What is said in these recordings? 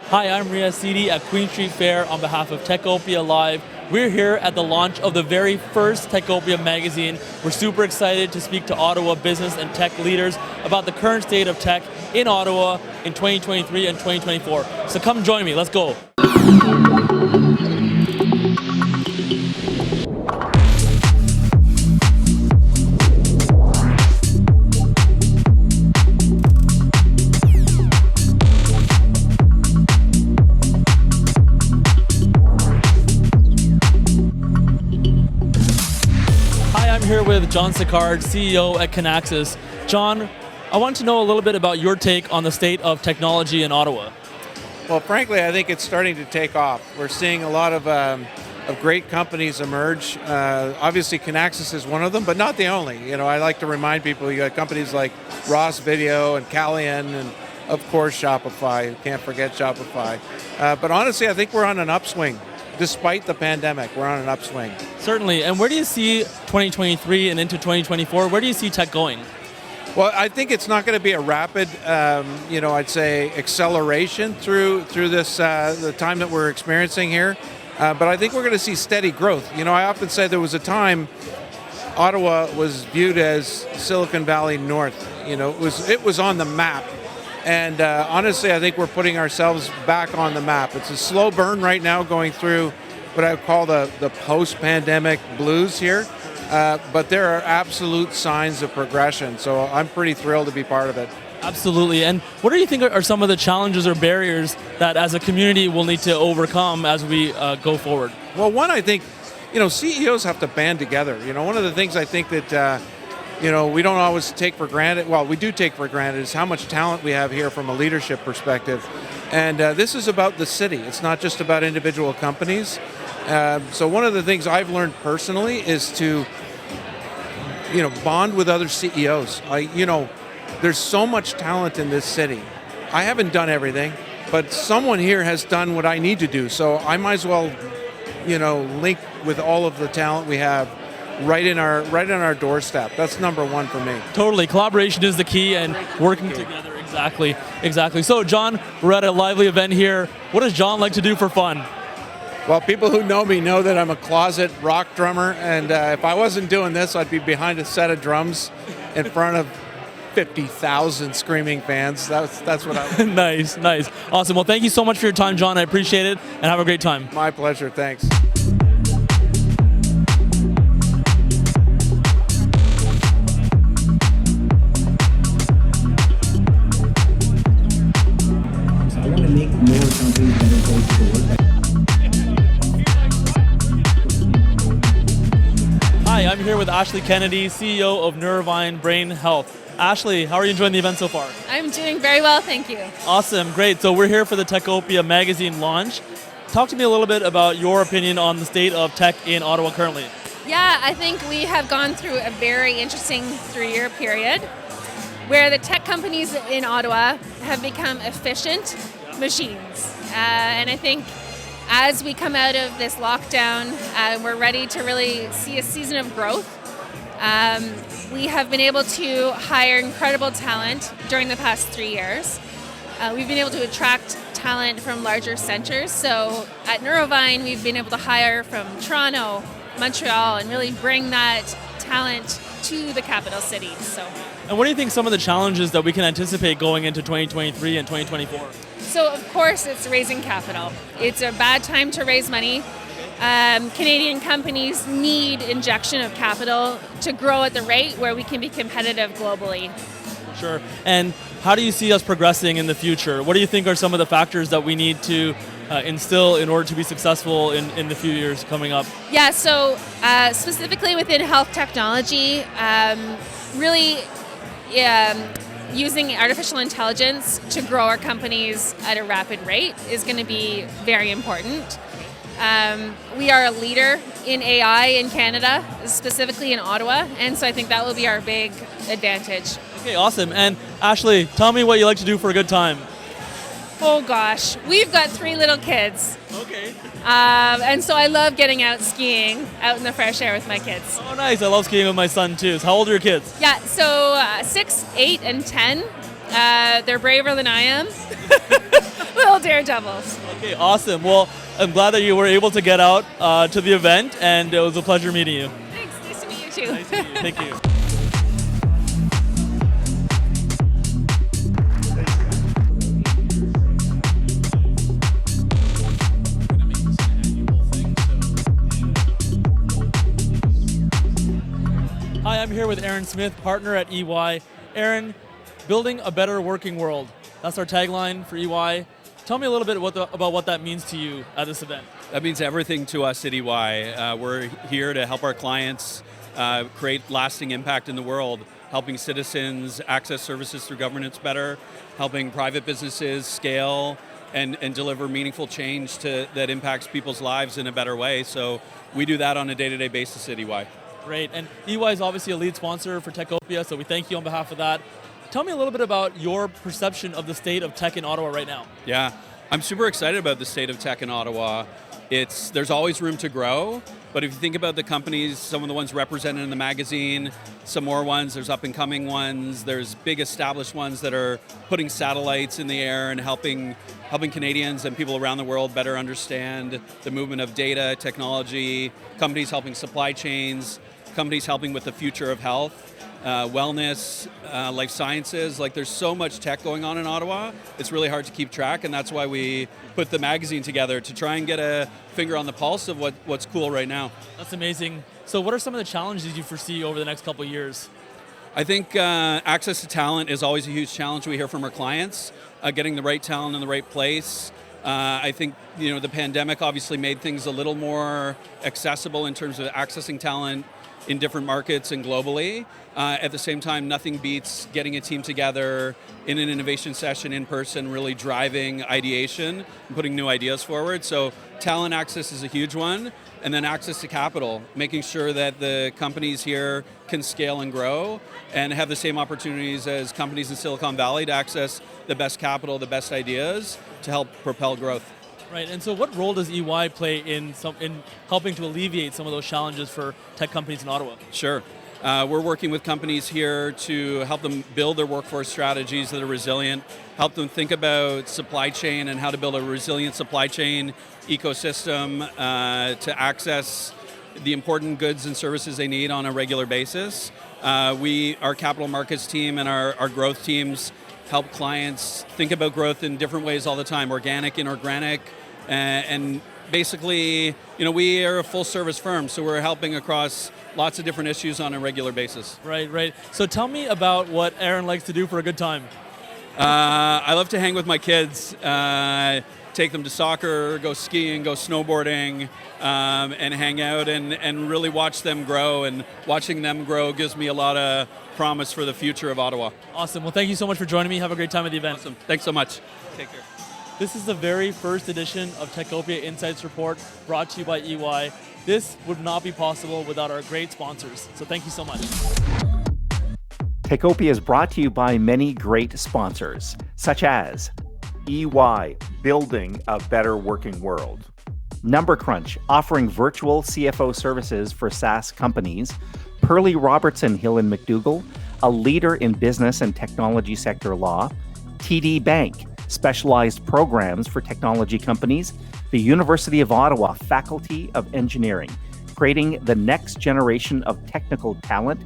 Hi, I'm Riaz Sidi at Queen Street Fair on behalf of Techopia Live. We're here at the launch of the very first Techopia magazine. We're super excited to speak to Ottawa business and tech leaders about the current state of tech in Ottawa in 2023 and 2024. So come join me, let's go. Here with John Sicard, CEO at Kinaxis. John, I want to know a little bit about your take on the state of technology in Ottawa. Well, frankly, I think it's starting to take off. We're seeing a lot of great companies emerge. Obviously, Kinaxis is one of them, but not the only. You know, I like to remind people you got companies like Ross Video and Calian, and of course Shopify. You can't forget Shopify. But honestly, I think we're on an upswing. Despite the pandemic, we're on an upswing. Certainly. And where do you see 2023 and into 2024? Where do you see tech going? Well, I think it's not going to be a rapid, I'd say acceleration through this the time that we're experiencing here. But I think we're going to see steady growth. You know, I often say there was a time Ottawa was viewed as Silicon Valley North. You know, it was on the map. And honestly, I think we're putting ourselves back on the map. It's a slow burn right now going through what I would call the post-pandemic blues here. But there are absolute signs of progression. So I'm pretty thrilled to be part of it. Absolutely. And what do you think are some of the challenges or barriers that as a community we'll need to overcome as we go forward? Well, one, I think, CEOs have to band together. You know, one of the things I think that we don't always take for granted, well, we do take for granted, is how much talent we have here from a leadership perspective. And this is about the city. It's not just about individual companies. So one of the things I've learned personally is to, bond with other CEOs. There's so much talent in this city. I haven't done everything, but someone here has done what I need to do. So I might as well, link with all of the talent we have right on our doorstep. That's number one for me. Totally. Collaboration is the key and working together. Exactly. So John, we're at a lively event here. What does John like to do for fun? Well, people who know me know that I'm a closet rock drummer, and if I wasn't doing this, I'd be behind a set of drums in front of 50,000 screaming fans. That's what I like. Nice. Awesome. Well, thank you so much for your time, John. I appreciate it, and have a great time. My pleasure. Thanks. Make more companies better places to work. Hi, I'm here with Ashley Kennedy, CEO of Neurovine Brain Health. Ashley, how are you enjoying the event so far? I'm doing very well, thank you. Awesome, great. So we're here for the Techopia magazine launch. Talk to me a little bit about your opinion on the state of tech in Ottawa currently. Yeah, I think we have gone through a very interesting 3-year period where the tech companies in Ottawa have become efficient machines. And I think as we come out of this lockdown, we're ready to really see a season of growth. We have been able to hire incredible talent during the past 3 years. We've been able to attract talent from larger centers. So at Neurovine, we've been able to hire from Toronto, Montreal, and really bring that talent to the capital cities. And what do you think some of the challenges that we can anticipate going into 2023 and 2024? So of course it's raising capital. It's a bad time to raise money. Canadian companies need injection of capital to grow at the rate where we can be competitive globally. Sure. And how do you see us progressing in the future? What do you think are some of the factors that we need to instill in order to be successful in the few years coming up? Yeah, so specifically within health technology, really using artificial intelligence to grow our companies at a rapid rate is going to be very important. We are a leader in AI in Canada, specifically in Ottawa, and so I think that will be our big advantage. Okay, awesome. And Ashley, tell me what you like to do for a good time. Oh gosh, we've got 3 little kids. Okay. And so I love getting out skiing, out in the fresh air with my kids. Oh nice, I love skiing with my son too. So how old are your kids? Yeah, so 6, 8, and 10. They're braver than I am. little daredevils. Okay, awesome. Well, I'm glad that you were able to get out to the event, and it was a pleasure meeting you. Thanks. Nice to meet you too. Nice to meet you. Thank you. Hi, I'm here with Aaron Smith, partner at EY. Aaron, building a better working world. That's our tagline for EY. Tell me a little bit about what that means to you at this event. That means everything to us at EY. We're here to help our clients create lasting impact in the world, helping citizens access services through governance better, helping private businesses scale and deliver meaningful change that impacts people's lives in a better way. So we do that on a day-to-day basis at EY. Great, and EY is obviously a lead sponsor for Techopia, so we thank you on behalf of that. Tell me a little bit about your perception of the state of tech in Ottawa right now. Yeah, I'm super excited about the state of tech in Ottawa. There's always room to grow, but if you think about the companies, some of the ones represented in the magazine, some more ones, there's up and coming ones, there's big established ones that are putting satellites in the air and helping Canadians and people around the world better understand the movement of data, technology, companies helping supply chains, companies helping with the future of health, wellness, life sciences. Like, there's so much tech going on in Ottawa, it's really hard to keep track, and that's why we put the magazine together to try and get a finger on the pulse of what's cool right now. That's amazing. So what are some of the challenges you foresee over the next couple of years? I think access to talent is always a huge challenge we hear from our clients, getting the right talent in the right place. I think the pandemic obviously made things a little more accessible in terms of accessing talent in different markets and globally. At the same time, nothing beats getting a team together in an innovation session in person, really driving ideation and putting new ideas forward. So talent access is a huge one. And then access to capital, making sure that the companies here can scale and grow and have the same opportunities as companies in Silicon Valley to access the best capital, the best ideas to help propel growth. Right, and so what role does EY play in helping to alleviate some of those challenges for tech companies in Ottawa? Sure. We're working with companies here to help them build their workforce strategies that are resilient, help them think about supply chain and how to build a resilient supply chain ecosystem to access the important goods and services they need on a regular basis. Our capital markets team and our growth teams help clients think about growth in different ways all the time, organic, inorganic, and basically, we are a full service firm, so we're helping across lots of different issues on a regular basis. Right. So tell me about what Aaron likes to do for a good time. I love to hang with my kids, take them to soccer, go skiing, go snowboarding, and hang out and really watch them grow. And watching them grow gives me a lot of promise for the future of Ottawa. Awesome. Well, thank you so much for joining me. Have a great time at the event. Awesome. Thanks so much. Take care. This is the very first edition of Techopia Insights Report brought to you by EY. This would not be possible without our great sponsors. So thank you so much. Techopia is brought to you by many great sponsors, such as EY, building a better working world. Number Crunch, offering virtual CFO services for SaaS companies. Pearlie Robertson Hill & McDougall, a leader in business and technology sector law. TD Bank, specialized programs for technology companies. The University of Ottawa Faculty of Engineering, creating the next generation of technical talent.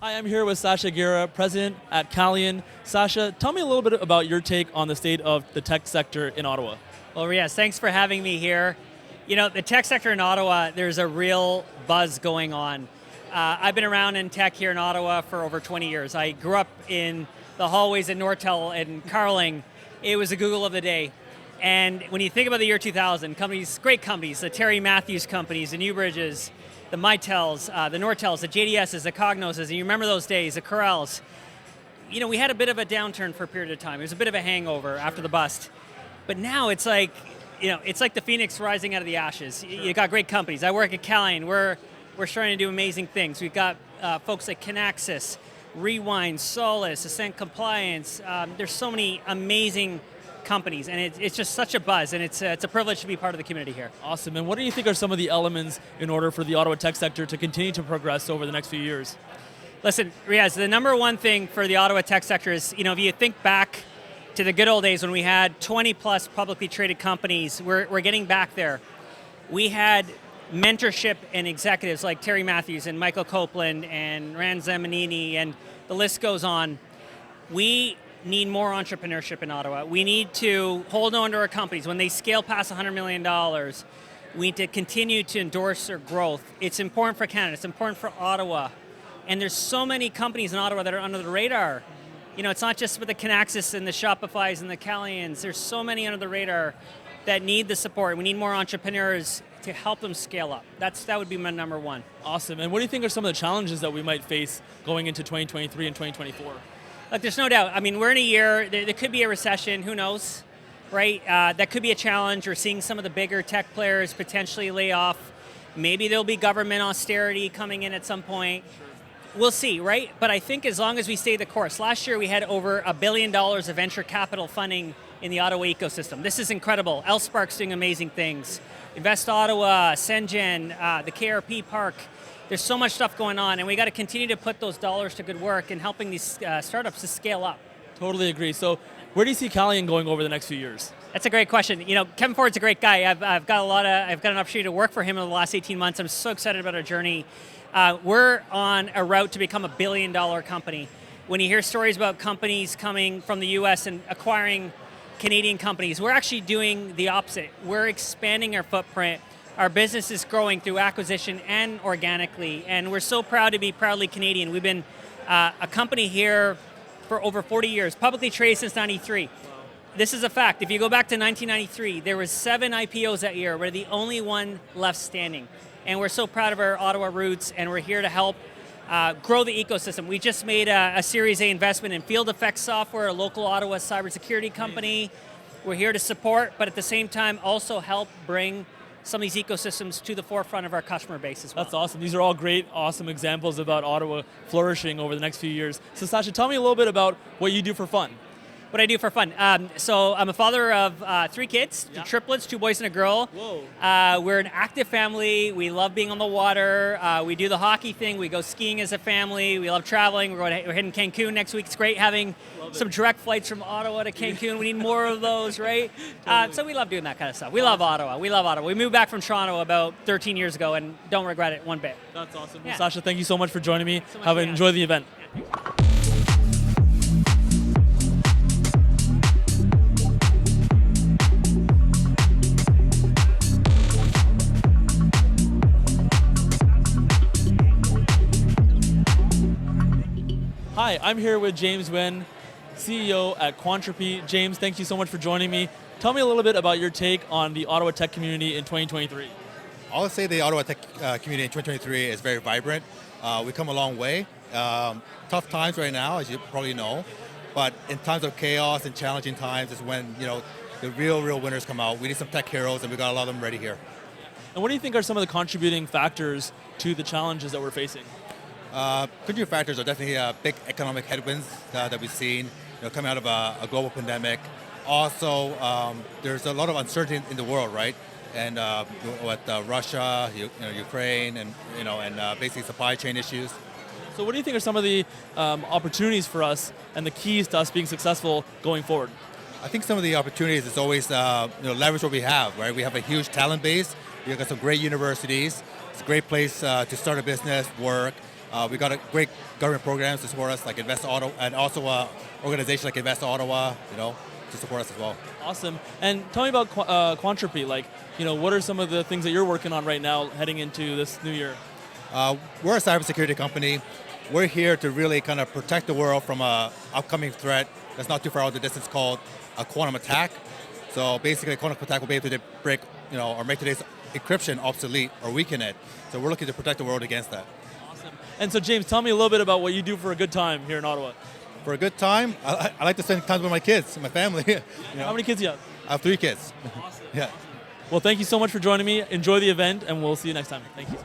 Hi, I'm here with Sasha Gira, president at Calian. Sasha, tell me a little bit about your take on the state of the tech sector in Ottawa. Well, Riaz, thanks for having me here. The tech sector in Ottawa, there's a real buzz going on. I've been around in tech here in Ottawa for over 20 years. I grew up in the hallways at Nortel and Carling. It was the Google of the day. And when you think about the year 2000, great companies, the Terry Matthews companies, the Newbridges, the Mitels, the Nortels, the JDSs, the Cognoses, and you remember those days, the Corels. We had a bit of a downturn for a period of time. It was a bit of a hangover after the bust. But now it's like, it's like the phoenix rising out of the ashes. You got great companies. I work at Calian. We're starting to do amazing things. We've got folks like Kinaxis. Rewind, Solus, Ascent Compliance. There's so many amazing companies, and it's just such a buzz, and it's a privilege to be part of the community here. Awesome. And what do you think are some of the elements in order for the Ottawa tech sector to continue to progress over the next few years? Listen, Riaz, the number one thing for the Ottawa tech sector is, if you think back to the good old days when we had 20 plus publicly traded companies, we're getting back there. We had mentorship and executives like Terry Matthews and Michael Copeland and Rand Zamanini, and the list goes on. We need more entrepreneurship in Ottawa. We need to hold on to our companies. When they scale past $100 million, we need to continue to endorse their growth. It's important for Canada. It's important for Ottawa. And there's so many companies in Ottawa that are under the radar. It's not just with the Kinaxis and the Shopifys and the Calians. There's so many under the radar that need the support. We need more entrepreneurs to help them scale up. That would be my number one. Awesome. And what do you think are some of the challenges that we might face going into 2023 and 2024? Look, there's no doubt. We're in a year, there could be a recession, who knows, right? That could be a challenge. We're seeing some of the bigger tech players potentially lay off. Maybe there'll be government austerity coming in at some point. We'll see, right? But I think as long as we stay the course. Last year we had over $1 billion of venture capital funding in the Ottawa ecosystem. This is incredible. L-Spark's doing amazing things. Invest Ottawa, Sengen, the KRP Park. There's so much stuff going on, and we got to continue to put those dollars to good work in helping these startups to scale up. Totally agree. So where do you see Calian going over the next few years? That's a great question. Kevin Ford's a great guy. I've got an opportunity to work for him in the last 18 months. I'm so excited about our journey. We're on a route to become $1 billion company. When you hear stories about companies coming from the US and acquiring Canadian companies, we're actually doing the opposite. We're expanding our footprint. Our business is growing through acquisition and organically, and we're so proud to be proudly Canadian. We've been a company here for over 40 years, publicly traded since '93. Wow. This is a fact. If you go back to 1993, there was 7 IPOs that year. We're the only one left standing. And we're so proud of our Ottawa roots, and we're here to help grow the ecosystem. We just made a Series A investment in Field Effects Software, a local Ottawa cybersecurity company. We're here to support, but at the same time also help bring some of these ecosystems to the forefront of our customer base as well. That's awesome. These are all great, awesome examples about Ottawa flourishing over the next few years. So Sasha, tell me a little bit about what you do for fun. What I do for fun. So I'm a father of 3 kids, 2 triplets, 2 boys and a girl. Whoa. We're an active family. We love being on the water. We do the hockey thing. We go skiing as a family. We love traveling. We're heading to Cancun next week. It's great having some direct flights from Ottawa to Cancun. We need more of those, right? Totally. So we love doing that kind of stuff. We love Ottawa. We love Ottawa. We moved back from Toronto about 13 years ago and don't regret it one bit. That's awesome. Yeah. Well, Sasha, thank you so much for joining me. So Enjoy the event. Yeah. Hi, I'm here with James Nguyen, CEO at Quantropy. James, thank you so much for joining me. Tell me a little bit about your take on the Ottawa tech community in 2023. I'll say the Ottawa tech community in 2023 is very vibrant. We've come a long way. Tough times right now, as you probably know, but in times of chaos and challenging times is when the real winners come out. We need some tech heroes, and we got a lot of them ready here. And what do you think are some of the contributing factors to the challenges that we're facing? Contributing factors are definitely big economic headwinds that we've seen, coming out of a global pandemic. Also, there's a lot of uncertainty in the world, right? And with Russia, Ukraine, and basically supply chain issues. So, what do you think are some of the opportunities for us and the keys to us being successful going forward? I think some of the opportunities is always leverage what we have, right? We have a huge talent base. We've got some great universities. It's a great place to start a business, work. We got a great government programs to support us, like Invest Ottawa, and also organizations like Invest Ottawa, to support us as well. Awesome. And tell me about Quantropy. What are some of the things that you're working on right now heading into this new year? We're a cybersecurity company. We're here to really kind of protect the world from an upcoming threat that's not too far out the distance called a quantum attack. So basically, a quantum attack will be able to break, or make today's encryption obsolete or weaken it. So we're looking to protect the world against that. And so, James, tell me a little bit about what you do for a good time here in Ottawa. For a good time, I like to spend time with my kids and my family. How many kids do you have? I have 3 kids. Awesome. Yeah. Awesome. Well, thank you so much for joining me. Enjoy the event, and we'll see you next time. Thank you.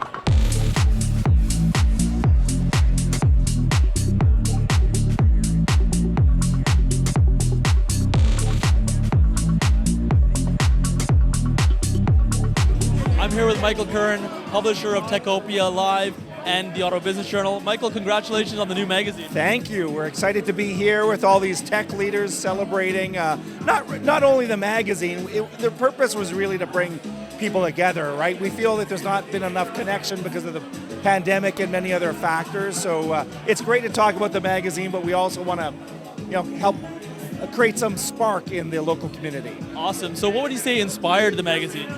here with Michael Curran, publisher of Techopia Live and the Ottawa Business Journal. Michael, congratulations on the new magazine. Thank you. We're excited to be here with all these tech leaders celebrating not only the magazine. The purpose was really to bring people together, right? We feel that there's not been enough connection because of the pandemic and many other factors. So it's great to talk about the magazine, but we also want to, help create some spark in the local community. Awesome. So what would you say inspired the magazine?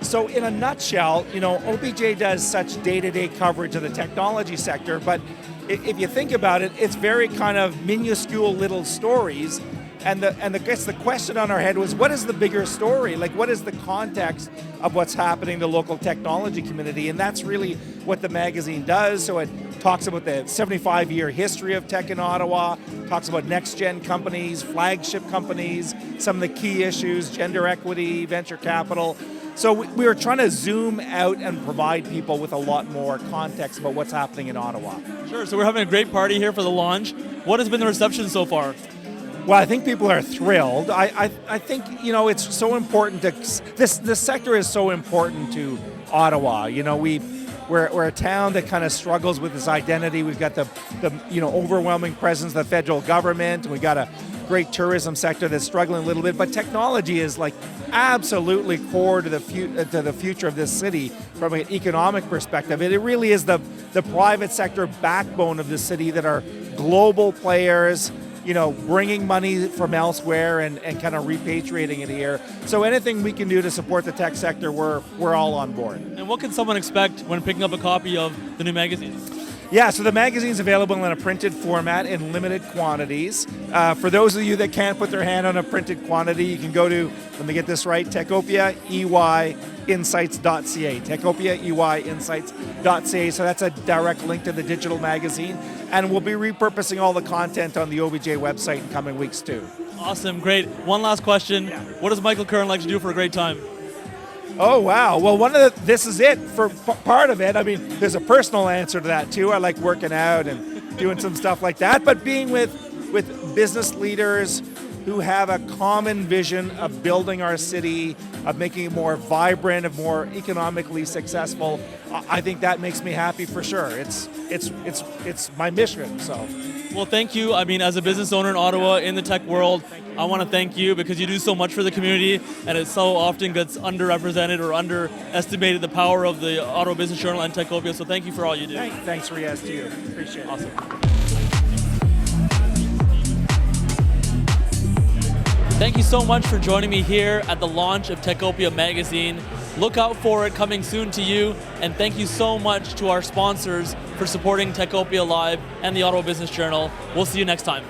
So in a nutshell, OBJ does such day-to-day coverage of the technology sector, but if you think about it, it's very kind of minuscule little stories. And I guess the question on our head was, what is the bigger story? Like, what is the context of what's happening in the local technology community? And that's really what the magazine does. So it talks about the 75-year history of tech in Ottawa, talks about next-gen companies, flagship companies, some of the key issues, gender equity, venture capital. So we were trying to zoom out and provide people with a lot more context about what's happening in Ottawa. Sure, so we're having a great party here for the launch. What has been the reception so far? Well, I think people are thrilled. I think, it's so important to, this sector is so important to Ottawa. We're a town that kind of struggles with its identity. We've got the overwhelming presence of the federal government. We've got a great tourism sector that's struggling a little bit, but technology is like absolutely core to the future of this city from an economic perspective. It really is the private sector backbone of the city that are global players, bringing money from elsewhere and kind of repatriating it here. So anything we can do to support the tech sector, we're all on board. And what can someone expect when picking up a copy of the new magazine? Yeah, so the magazine's available in a printed format in limited quantities. For those of you that can't put their hand on a printed quantity, you can go to, let me get this right, Techopia-EY Insights.ca. Techopia-EY Insights.ca. So that's a direct link to the digital magazine. And we'll be repurposing all the content on the OBJ website in coming weeks too. Awesome, great. One last question. Yeah. What does Michael Curran like to do for a great time? Oh, wow. Well, this is it for part of it. I mean, there's a personal answer to that too. I like working out and doing some stuff like that. But being with business leaders who have a common vision of building our city, of making it more vibrant, of more economically successful, I think that makes me happy for sure. It's my mission. So. Well, thank you. I mean, as a business owner in Ottawa, in the tech world, I want to thank you because you do so much for the community, and it so often gets underrepresented or underestimated, the power of the Ottawa Business Journal and Techopia. So thank you for all you do. Thanks, Riaz, to you. Appreciate it. Awesome. Thank you so much for joining me here at the launch of Techopia magazine. Look out for it coming soon to you, and thank you so much to our sponsors for supporting Techopia Live and the Ottawa Business Journal. We'll see you next time.